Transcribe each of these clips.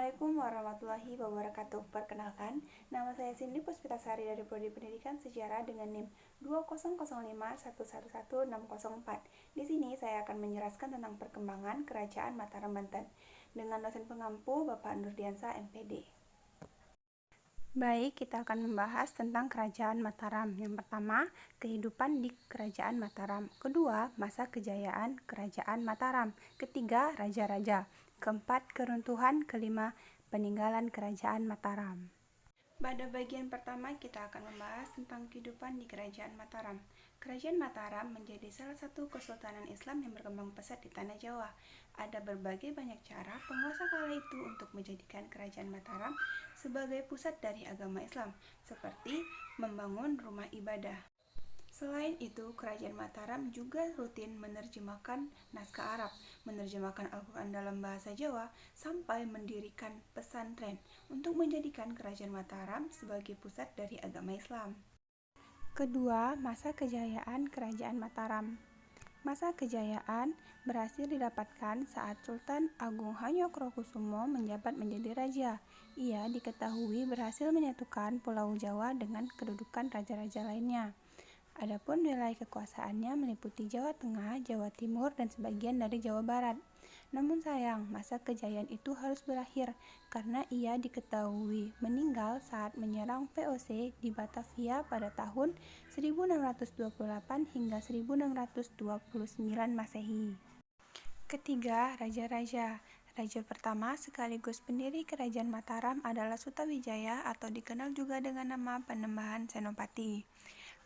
Assalamualaikum warahmatullahi wabarakatuh. Perkenalkan, nama saya Cindy Puspitasari dari Prodi Pendidikan Sejarah dengan NIM 20051111604. Di sini saya akan menjelaskan tentang perkembangan Kerajaan Mataram Banten dengan dosen pengampu Bapak Nurdiansa MPD. Baik, kita akan membahas tentang Kerajaan Mataram. Yang pertama, kehidupan di Kerajaan Mataram. Kedua, masa kejayaan Kerajaan Mataram. Ketiga, raja-raja. Keempat, keruntuhan. Kelima, peninggalan Kerajaan Mataram. Pada bagian pertama, kita akan membahas tentang kehidupan di Kerajaan Mataram. Kerajaan Mataram menjadi salah satu kesultanan Islam yang berkembang pesat di Tanah Jawa. Ada berbagai banyak cara penguasa kala itu untuk menjadikan Kerajaan Mataram sebagai pusat dari agama Islam, seperti membangun rumah ibadah. Selain itu, Kerajaan Mataram juga rutin menerjemahkan naskah Arab, menerjemahkan Al-Quran dalam bahasa Jawa, sampai mendirikan pesantren untuk menjadikan Kerajaan Mataram sebagai pusat dari agama Islam. Kedua, masa kejayaan Kerajaan Mataram. Masa kejayaan berhasil didapatkan saat Sultan Agung Hanyokrokusumo menjabat menjadi raja. Ia diketahui berhasil menyatukan Pulau Jawa dengan kedudukan raja-raja lainnya. Adapun wilayah kekuasaannya meliputi Jawa Tengah, Jawa Timur, dan sebagian dari Jawa Barat. Namun sayang, masa kejayaan itu harus berakhir karena ia diketahui meninggal saat menyerang VOC di Batavia pada tahun 1628 hingga 1629 Masehi. Ketiga, raja-raja. Raja pertama sekaligus pendiri Kerajaan Mataram adalah Sutawijaya atau dikenal juga dengan nama Panembahan Senopati.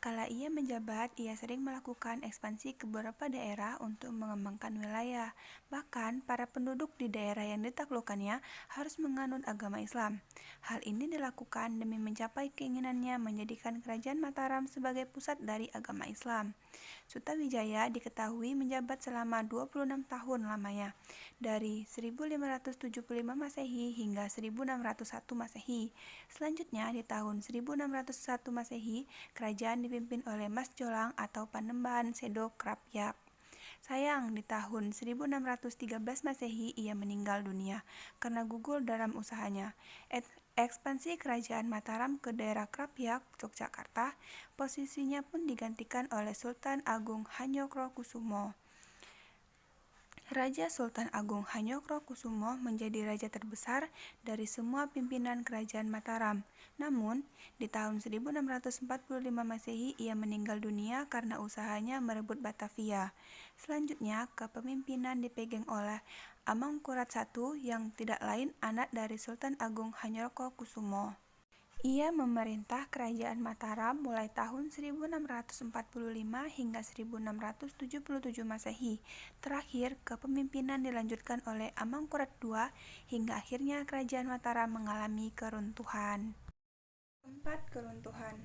Kala ia menjabat, ia sering melakukan ekspansi ke beberapa daerah untuk mengembangkan wilayah. Bahkan, para penduduk di daerah yang ditaklukkannya harus menganut agama Islam. Hal ini dilakukan demi mencapai keinginannya menjadikan Kerajaan Mataram sebagai pusat dari agama Islam. Sutawijaya diketahui menjabat selama 26 tahun lamanya, dari 1575 Masehi hingga 1601 Masehi. Selanjutnya, di tahun 1601 Masehi, kerajaan dipimpin oleh Mas Jolang atau Panembahan Sedo Krapyak. Sayang, di tahun 1613 Masehi ia meninggal dunia karena gugur dalam usahanya. Ekspansi Kerajaan Mataram ke daerah Krapyak, Yogyakarta, posisinya pun digantikan oleh Sultan Agung Hanyokrokusumo. Raja Sultan Agung Hanyokrokusumo menjadi raja terbesar dari semua pimpinan Kerajaan Mataram. Namun, di tahun 1645 Masehi ia meninggal dunia karena usahanya merebut Batavia. Selanjutnya, kepemimpinan dipegang oleh Amangkurat I yang tidak lain anak dari Sultan Agung Hanyokrokusumo. Ia memerintah Kerajaan Mataram mulai tahun 1645 hingga 1677 Masehi. Terakhir, kepemimpinan dilanjutkan oleh Amangkurat II hingga akhirnya Kerajaan Mataram mengalami keruntuhan. 4. Keruntuhan.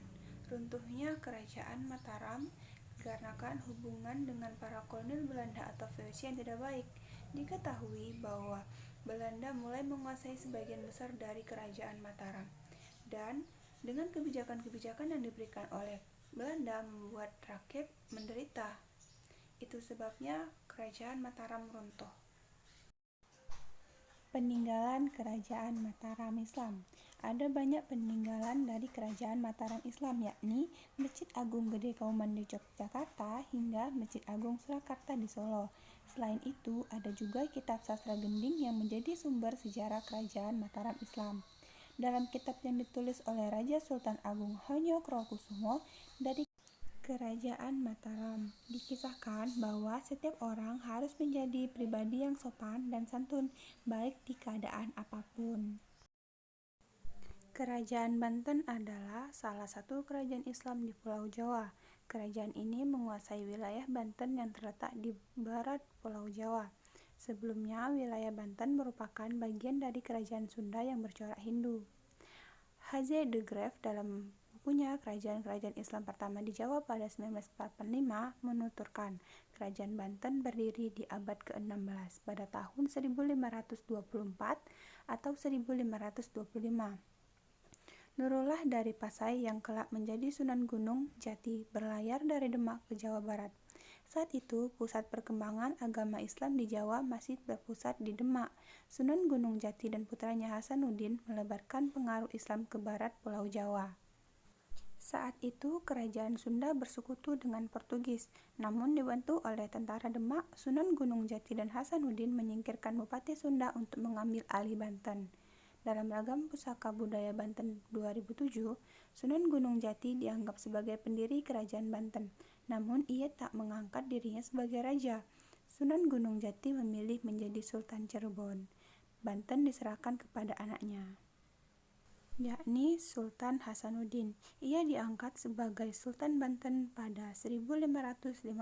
Runtuhnya Kerajaan Mataram dikarenakan hubungan dengan para kolonel Belanda atau VOC yang tidak baik. Diketahui bahwa Belanda mulai menguasai sebagian besar dari Kerajaan Mataram. Dan dengan kebijakan-kebijakan yang diberikan oleh Belanda membuat rakyat menderita. Itu sebabnya Kerajaan Mataram runtuh. Peninggalan Kerajaan Mataram Islam. Ada banyak peninggalan dari Kerajaan Mataram Islam, yakni Masjid Agung Gede Kauman di Yogyakarta hingga Masjid Agung Surakarta di Solo. Selain itu, ada juga kitab sastra Gending yang menjadi sumber sejarah Kerajaan Mataram Islam. Dalam kitab yang ditulis oleh Raja Sultan Agung Hanyokrokusumo dari Kerajaan Mataram, dikisahkan bahwa setiap orang harus menjadi pribadi yang sopan dan santun, baik di keadaan apapun. Kerajaan Banten adalah salah satu kerajaan Islam di Pulau Jawa. Kerajaan ini menguasai wilayah Banten yang terletak di barat Pulau Jawa. Sebelumnya, wilayah Banten merupakan bagian dari Kerajaan Sunda yang bercorak Hindu. H.Z. de Graaf dalam bukunya Kerajaan-Kerajaan Islam Pertama di Jawa pada 1945 menuturkan Kerajaan Banten berdiri di abad ke-16 pada tahun 1524 atau 1525. Nurullah dari Pasai yang kelak menjadi Sunan Gunung Jati berlayar dari Demak ke Jawa Barat. Saat itu, pusat perkembangan agama Islam di Jawa masih berpusat di Demak. Sunan Gunung Jati dan putranya Hasanuddin melebarkan pengaruh Islam ke barat Pulau Jawa. Saat itu, kerajaan Sunda bersekutu dengan Portugis. Namun dibantu oleh tentara Demak, Sunan Gunung Jati dan Hasanuddin menyingkirkan Bupati Sunda untuk mengambil alih Banten. Dalam Ragam Pusaka Budaya Banten 2007, Sunan Gunung Jati dianggap sebagai pendiri Kerajaan Banten, namun ia tak mengangkat dirinya sebagai raja. Sunan Gunung Jati memilih menjadi Sultan Cirebon. Banten diserahkan kepada anaknya, yakni Sultan Hasanuddin. Ia diangkat sebagai Sultan Banten pada 1552.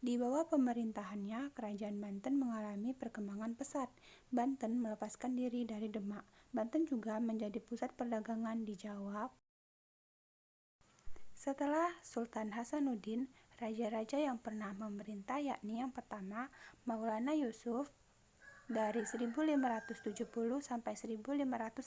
Di bawah pemerintahannya, Kerajaan Banten mengalami perkembangan pesat. Banten melepaskan diri dari Demak. Banten juga menjadi pusat perdagangan di Jawa. Setelah Sultan Hasanuddin, raja-raja yang pernah memerintah yakni yang pertama, Maulana Yusuf dari 1570 sampai 1585,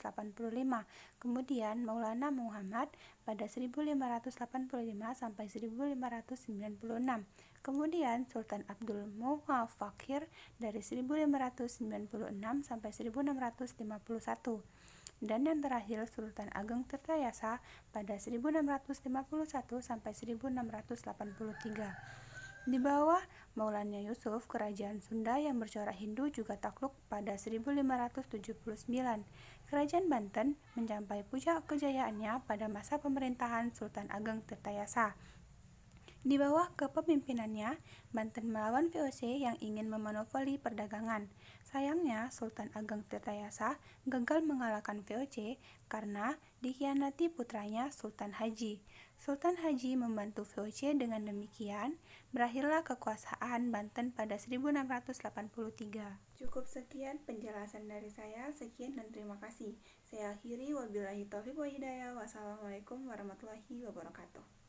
kemudian Maulana Muhammad pada 1585 sampai 1596, kemudian Sultan Abdul Muwaffaqqir dari 1596 sampai 1651, dan yang terakhir Sultan Ageng Tirtayasa pada 1651 sampai 1683. Di bawah Maulana Yusuf, kerajaan Sunda yang bercorak Hindu juga takluk pada 1579. Kerajaan Banten mencapai puncak kejayaannya pada masa pemerintahan Sultan Ageng Tirtayasa. Di bawah kepemimpinannya, Banten melawan VOC yang ingin memonopoli perdagangan. Sayangnya, Sultan Ageng Tirtayasa gagal mengalahkan VOC karena dikhianati putranya Sultan Haji. Sultan Haji membantu VOC, dengan demikian berakhirlah kekuasaan Banten pada 1683. Cukup sekian penjelasan dari saya. Sekian dan terima kasih. Saya akhiri, wabillahi taufiq wa hidayah. Wassalamualaikum warahmatullahi wabarakatuh.